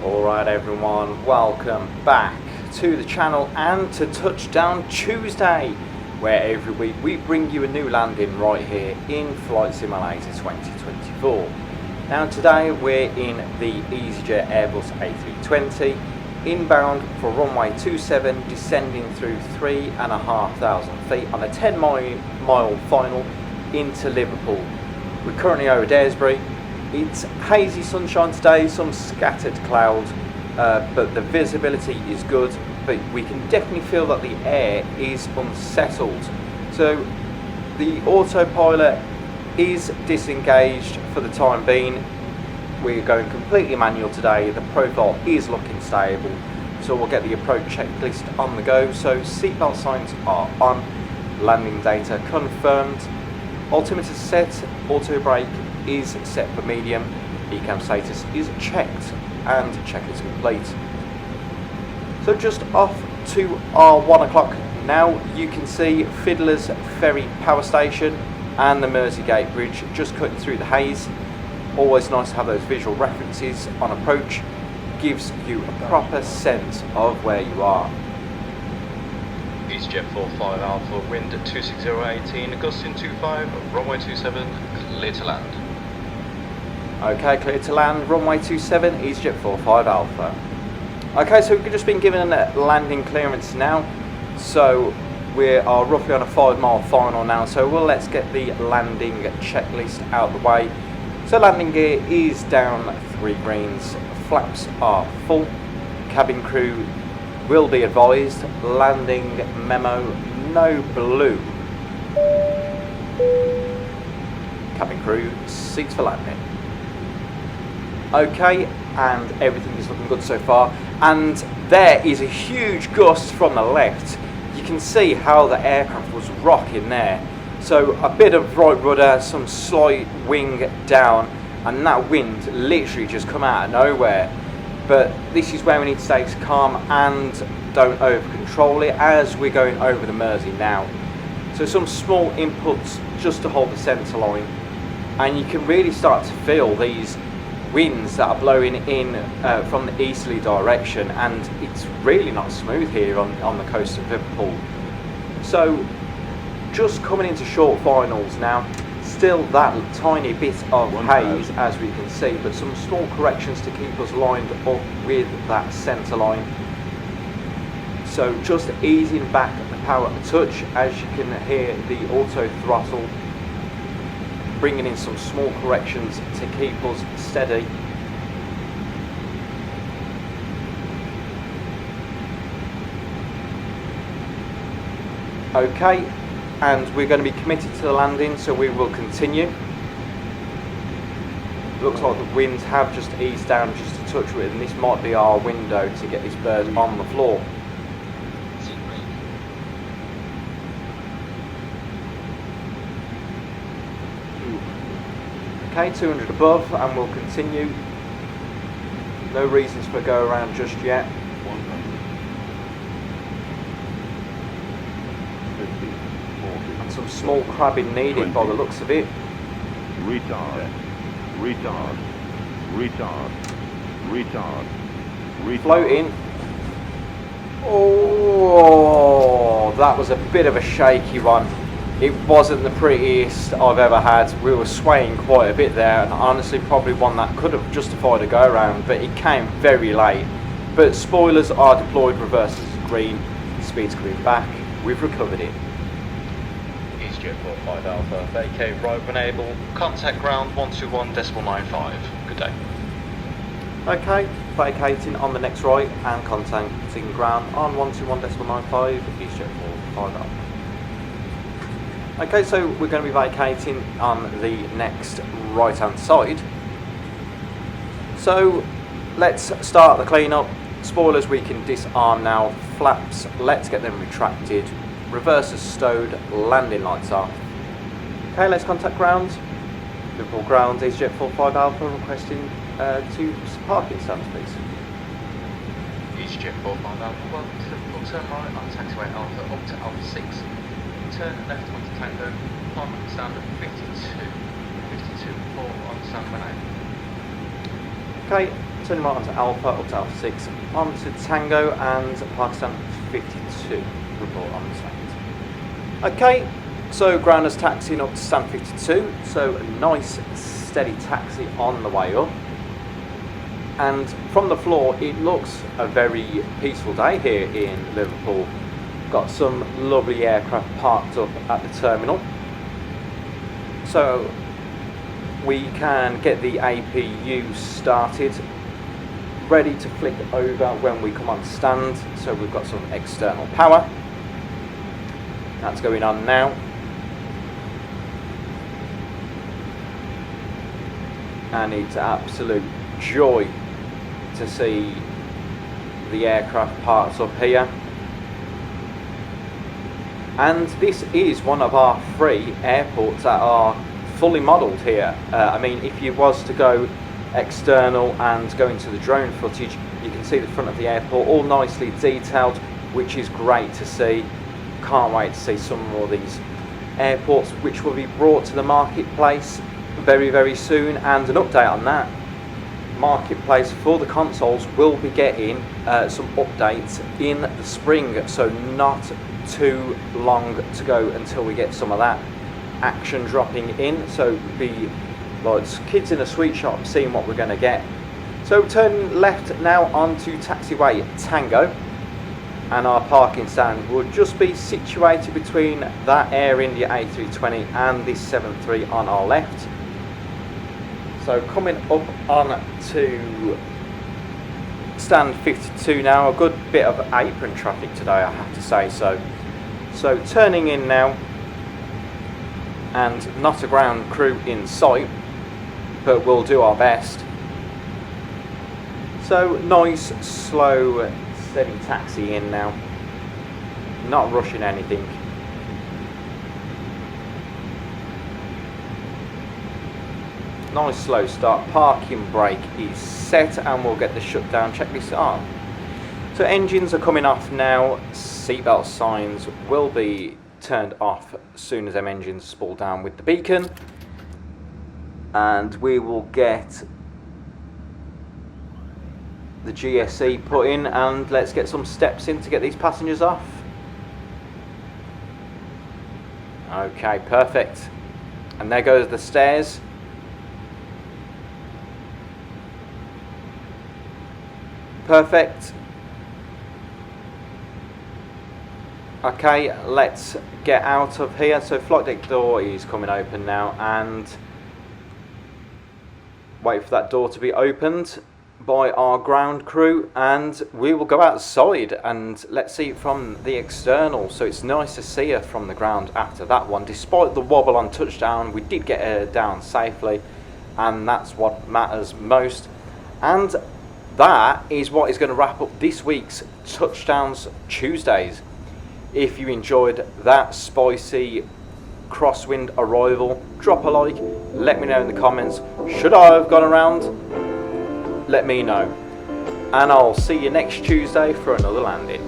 Alright everyone, welcome back to the channel and to Touchdown Tuesday, where every week we bring you a new landing right here in Flight Simulator 2024. Now today we're in the EasyJet Airbus A320, inbound for runway 27, descending through 3,500 feet on a 10-mile final into Liverpool. We're currently over Daresbury. It's hazy sunshine today, some scattered clouds, but the visibility is good, but we can definitely feel that the air is unsettled. So the autopilot is disengaged for the time being. We're going completely manual today. The profile is looking stable, so we'll get the approach checklist on the go. So seatbelt signs are on, landing data confirmed, altimeter set, auto brake is set for medium, ECAM status is checked, and checklist complete. So just off to our 1 o'clock now, you can see Fiddler's Ferry Power Station and the Mersey Bridge just cutting through the haze. Always nice to have those visual references on approach, gives you a proper sense of where you are. EasyJet 45 Alpha, wind at 26018, gusting 25, runway 27, clear to land. Okay, clear to land, runway 27, EasyJet 45 Alpha. Okay, so we've just been given a landing clearance now, so we are roughly on a 5-mile final now, so let's get the landing checklist out of the way. So landing gear is down 3 greens, flaps are full, cabin crew will be advised, landing memo no blue, cabin crew seats for landing. Okay, and everything is looking good so far, and there is a huge gust from the left. You can see how the aircraft was rocking there. So a bit of right rudder, some slight wing down, and that wind literally just come out of nowhere. But this is where we need to stay calm and don't over control it as we're going over the Mersey now. So some small inputs just to hold the centre line, and you can really start to feel these winds that are blowing in from the easterly direction, and it's really not smooth here on the coast of Liverpool. So just coming into short finals now, still that tiny bit of haze as we can see, but some small corrections to keep us lined up with that centre line. So just easing back the power a touch, as you can hear the auto throttle bringing in some small corrections to keep us steady. Okay, and we're going to be committed to the landing, so we will continue. Looks like the winds have just eased down just a touch with it, and this might be our window to get this bird on the floor. Okay, 200 above, and we'll continue. No reasons for a go around just yet. 50, 40, And some small crabbing needed 20. by the looks of it. retard, retard, retard, retard, retard. Floating. Oh, that was a bit of a shaky one. It wasn't the prettiest I've ever had. We were swaying quite a bit there, and honestly probably one that could have justified a go around, but it came very late. But spoilers are deployed, reverses green, speed's coming back, we've recovered it. EasyJet 45 Alpha, vacate right when able, contact ground 121.95. Good day. Okay, vacating on the next right and contacting ground on 121.95, EasyJet 45 Alpha. Okay, so we're going to be vacating on the next right hand side. So let's start the cleanup. Spoilers we can disarm now. Flaps, let's get them retracted. Reversers stowed, landing lights off. Okay, let's contact ground. Liverpool ground, EasyJet 45 Alpha requesting 2 parking stands please. EasyJet 45 Alpha, welcome to Liverpool, turn right on taxiway Alpha up to Alpha 6. Turn left onto Tango, parking stand at 52, 4 on stand when out. Okay, turning right onto Alpha, up to Alpha 6, onto Tango, and Pakistan 52, report on stand. Okay, so ground is taxiing up to stand 52, so a nice steady taxi on the way up. And from the floor, it looks a very peaceful day here in Liverpool. Got some lovely aircraft parked up at the terminal. So we can get the APU started, ready to flick over when we come on stand. So we've got some external power. That's going on now. And it's absolute joy to see the aircraft parts up here. And this is one of our 3 airports that are fully modelled here. I mean, if you was to go external and go into the drone footage, you can see the front of the airport all nicely detailed, which is great to see. Can't wait to see some more of these airports, which will be brought to the marketplace very, very soon. And an update on that, marketplace for the consoles will be getting some updates in the spring, so not too long to go until we get some of that action dropping in. So be like kids in a sweet shop seeing what we're going to get. So turning left now onto taxiway Tango, and our parking stand will just be situated between that Air India A320 and this 73 on our left. So coming up on to stand 52 now, a good bit of apron traffic today, I have to say so. So turning in now, and not a ground crew in sight, but we'll do our best. So nice, slow, steady taxi in now, not rushing anything. Nice slow start, parking brake is set, and we'll get the shutdown checklist on. So engines are coming off now, seatbelt signs will be turned off as soon as them engines spool down with the beacon, and we will get the GSE put in, and let's get some steps in to get these passengers off. Okay, perfect. And there goes the stairs. Perfect. Okay, let's get out of here. So flight deck door is coming open now, and wait for that door to be opened by our ground crew, and we will go outside and let's see it from the external. So it's nice to see her from the ground after that one. Despite the wobble on touchdown, we did get her down safely, and that's what matters most. And that is what is going to wrap up this week's Touchdowns Tuesdays. If you enjoyed that spicy Crosswind arrival, drop a like, let me know in the comments. Should I have gone around? Let me know. And I'll see you next Tuesday for another landing.